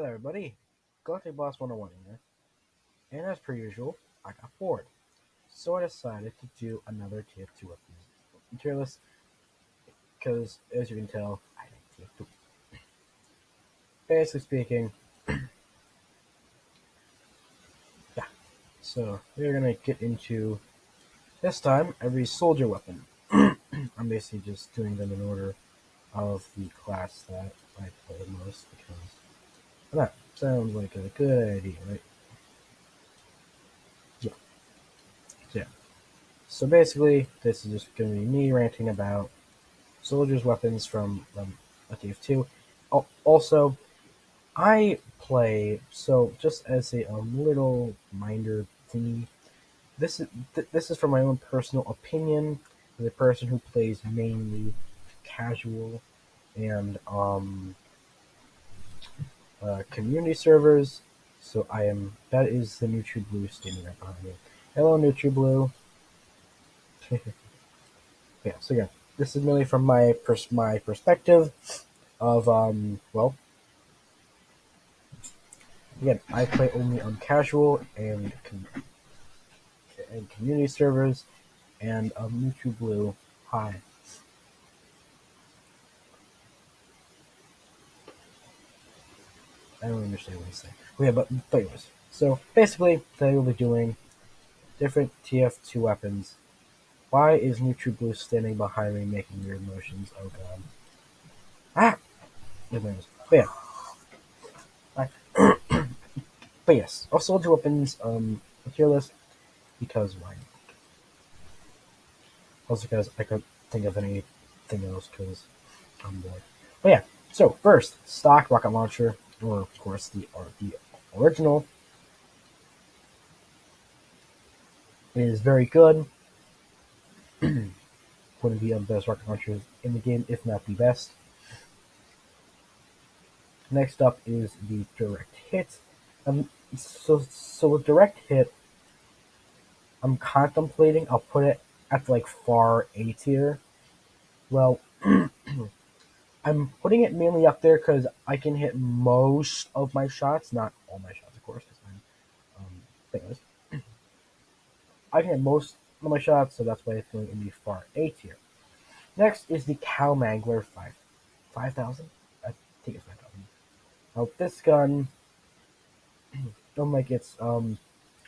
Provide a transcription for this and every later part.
Hello, everybody. Galactic Boss 101 here. And as per usual, I got bored. So I decided to do another TF2 tier list because, as you can tell, I like TF2. Basically speaking, yeah. So we're going to get into, this time, every soldier weapon. I'm basically just doing them in order of the class that I play the most because that sounds like a good idea, right? Yeah. So, yeah. So basically, this is just going to be me ranting about soldiers' weapons from a TF2. Also, I play so just as a little minder thingy. This is from my own personal opinion as a person who plays mainly casual and community servers. So that is the NutriBlue standing right behind me. Hello, NutriBlue. Yeah. So yeah, this is mainly from my perspective of again, I play only on casual and community servers and YouTube Blue. Hi. I don't understand what he's saying. Oh, yeah, but anyways. So basically, today we'll be doing different TF2 weapons. Why is YouTube Blue standing behind me making weird motions? Oh god. Ah! Anyways. But yes, all soldier weapons, tier list because why not? Also because I couldn't think of anything else because I'm bored. But yeah, so first, stock rocket launcher, or of course the original, is very good. One of the best rocket launchers in the game, if not the best. Next up is the direct hit. So with direct hit, I'm contemplating. I'll put it at like far A tier. Well, I'm putting it mainly up there because I can hit most of my shots, not all my shots, of course, because famous. I can hit most of my shots, so that's why it's going in the far A tier. Next is the Cow Mangler 5000. I think it's 5000. Now this gun, unlike its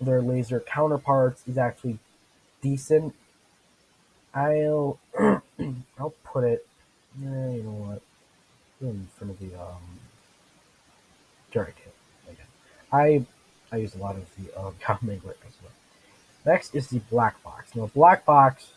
their laser counterparts, is actually decent. I'll I'll put it. You know what? In front of the direct hit again. I use a lot of the Cow Mangler as well. Next is the Black Box. Now Black Box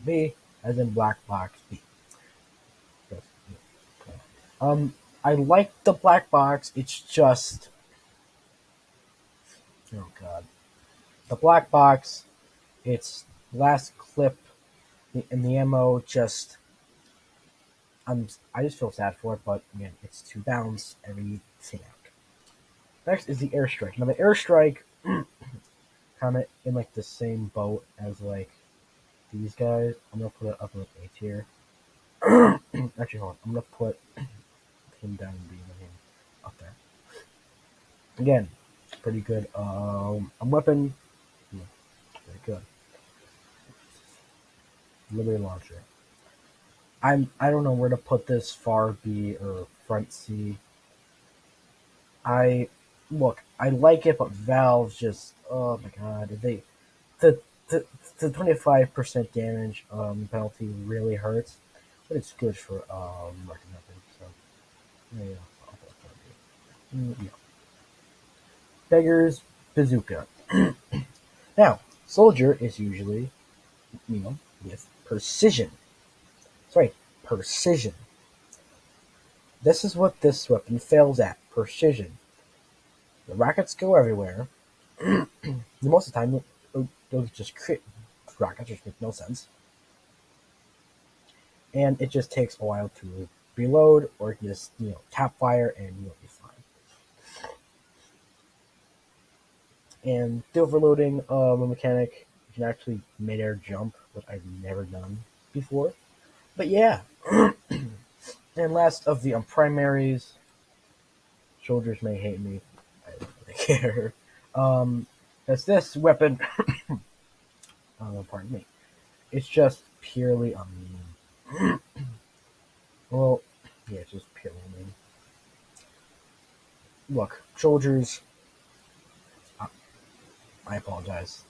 B, as in Black Box B. Yes, yeah. I like the black box. It's just, oh god, the black box. Its last clip in the ammo just, I just feel sad for it. But again, it's 2 pounds every single. Next is the airstrike. Now the airstrike, kind of in like the same boat as like these guys. I'm gonna put it up in like A tier. Actually, hold on. I'm gonna put him down and B and him up there. Again, pretty good. A weapon, yeah, very good. Liberty launcher. I don't know where to put this far B or front C. I look, I like it, but Valve just, oh my god, the the, the 25% damage penalty really hurts, but it's good for marking weapon. So yeah, I'll put that B. Yeah. Beggar's bazooka. Now, soldier is usually, with precision. Sorry, precision. This is what this weapon fails at: precision. The rockets go everywhere. Most of the time, those just crit rockets, which make no sense. And it just takes a while to reload, or just tap fire and you'll be fine. And the overloading a mechanic, you can actually mid-air jump, which I've never done before. But yeah. And last of the primaries, Soldiers may hate me. I don't really care. Um, as this weapon, pardon me, it's just purely a meme. Well, yeah, it's just purely a meme. Look, soldiers, I, I apologize.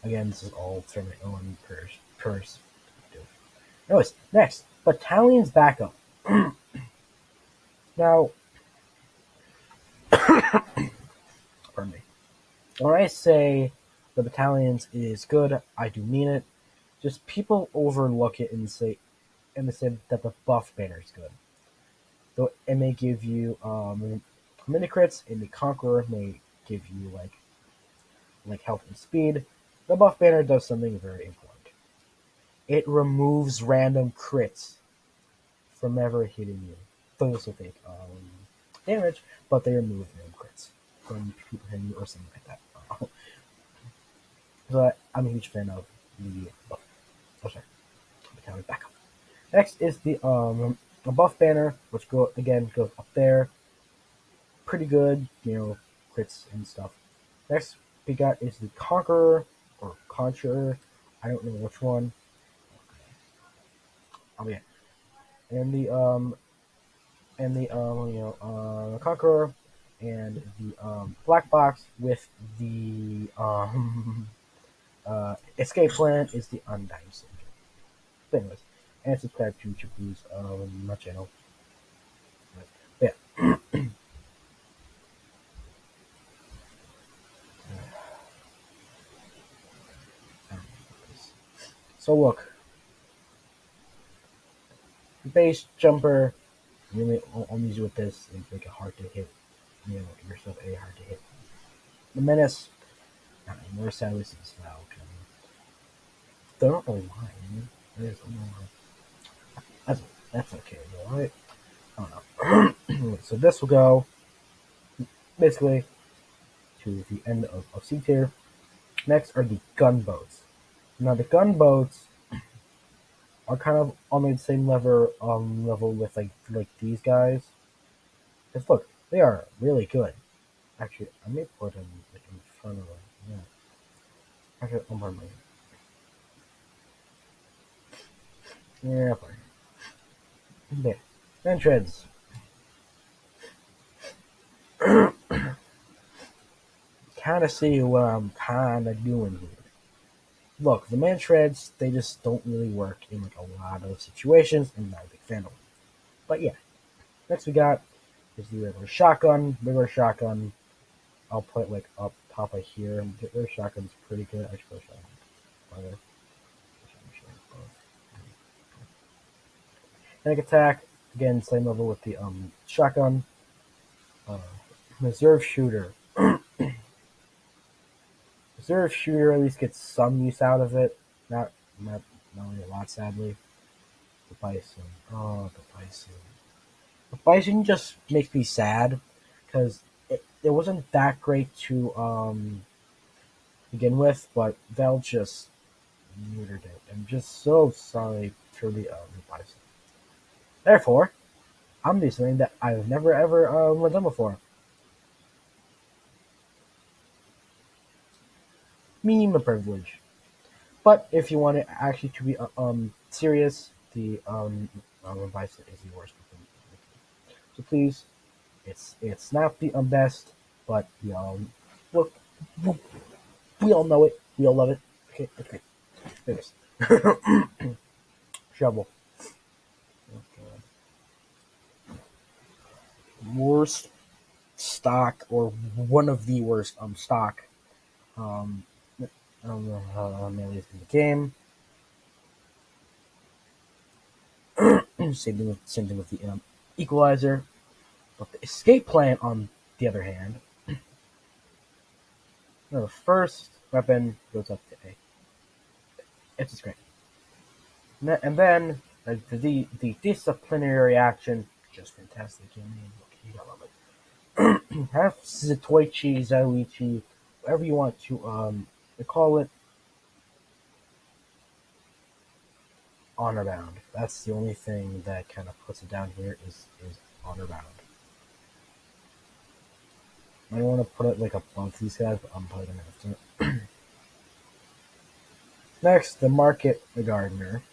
Again, this is all from my own perspective. Anyways, next, battalions backup. Now, pardon me. When I say the battalions is good, I do mean it. Just people overlook it and they say that the buff banner is good. Though it may give you mini crits, and the conqueror may give you like health and speed. The buff banner does something very important. It removes random crits from ever hitting you. Those will take damage, but they remove random crits from people hitting you or something like that. So I'm a huge fan of the buff. Oh, sorry, battalion backup. Next is the buff banner, which goes up there. Pretty good, crits and stuff. Next we got is the Conqueror or Conqueror. I don't know which one. Oh yeah, and the Conqueror and the Black Box with the Escape Plan is the Undying Soldier. But anyways, and subscribe to Chibu's my channel. But yeah. So look, base jumper, really only use with this and make it hard to hit, yourself a hard to hit. The menace, not anymore. Sadly, since now, don't really mind. There's that's that's okay, though, right? I don't know. So this will go basically to the end of C tier. Next are the gunboats. Now the gunboats are kind of on the same level with like these guys. Cause look, they are really good. Actually, I may put them like in front of them. Yeah. Actually, oh my. Yeah, fine. There. Man treads. Kind of see what I'm kind of doing here. Look, the man treads, they just don't really work in like a lot of situations, and I'm not a big fan of them. But yeah, next we got is the regular shotgun. Regular shotgun, I'll put like up top of here. The regular shotgun's pretty good. I should put a shotgun. Panic attack, again, same level with the shotgun. Uh, reserve shooter. Reserve shooter at least gets some use out of it. Not not not really a lot, sadly. The bison. Oh, the bison. The bison just makes me sad because it wasn't that great to begin with, but Val just neutered it. I'm just so sorry for the bison. Therefore, I'm doing something that I've never ever done before. Meme privilege. But if you want it actually to be serious, the bison is the worst. So please, it's not the best, but look, we all know it. We all love it. Okay, okay. There it is. Shovel. Okay. Worst stock or one of the worst stock. Um, I don't know how many is in the game. Same thing with the equalizer. But the escape plan, on the other hand, the first weapon goes up to A. It's just great. And then the disciplinary action, just fantastic. I mean, you gotta love it. Have Zatoichi, Zoichi, whatever you want to call it, honor bound. That's the only thing that kind of puts it down here is honor bound. I don't want to put it like above these guys, but I'm probably gonna have to. Next, the Market the Gardener.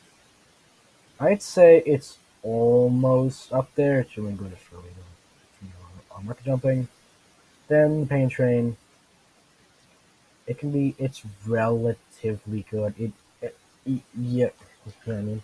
I'd say it's almost up there. It's really good for market jumping. Then the Pain Train. It's relatively good. Yeah, you know what I mean.